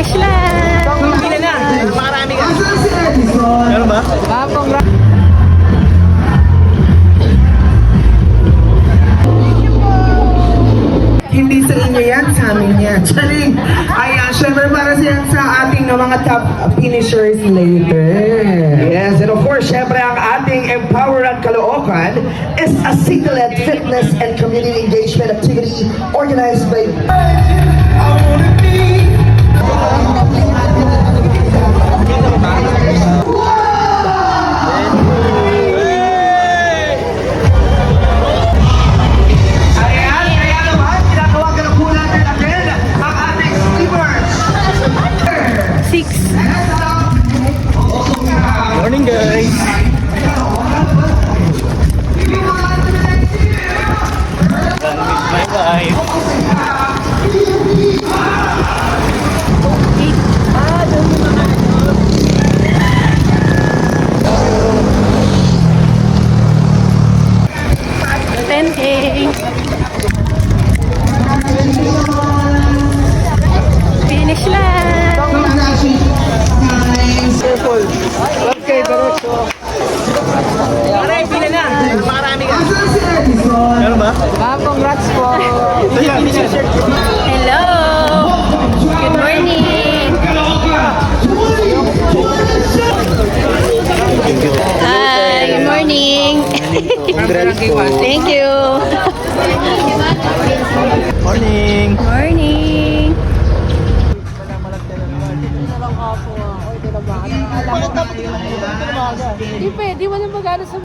Finish line! Pila na! Makarami ka! Meron ba? Hindi sa inyo yan, sa amin yan. Charing! Ayan, syempre para siya sa ating mga top finishers later. Yes, and of course, syempre ang ating Empoweran Caloocan is a city-led fitness and community engagement activity organized by Ayan, kaya naman, kinatawagan na po natin again ang ating sleepers. 6. Morning guys! My wife! Finish line! Okay, Barocho! Pare, pila na! Makarami ka! Meron ba? Congrats po! Hello! Good morning! Hi! Good morning! Congrats po! Thank you! Morning! Morning! Di pwede, walang magana sa...